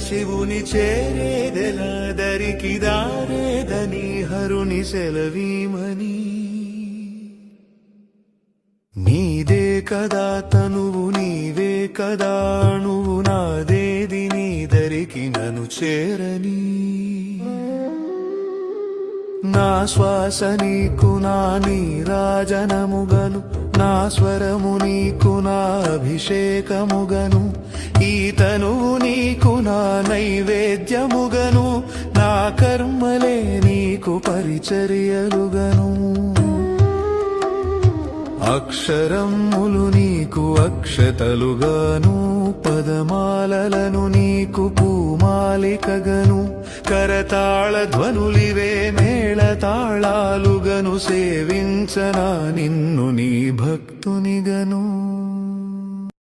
శివుని చేరేదెలా దరికి దారేదని హరుని సెలవీమని నీదే కదా తనువు నీవే కదా నువ్వు నాదేది నీ దరికి నన్ను చేరని నా శ్వాస నీకు నా నీరాజనముగను నా స్వరము నీకు నా అభిషేకముగను ఈ తనువు నీకు నా నైవేద్యముగను నా కర్మలే నీకు పరిచర్యలుగను అక్షరములు నీకు అక్షతలుగాను పదమాలలను నీకు పూమాలికగను కరతాళ ధ్వనులివే మేళతాళాలుగను సేవించనా నిన్ను నీ భక్తునిగను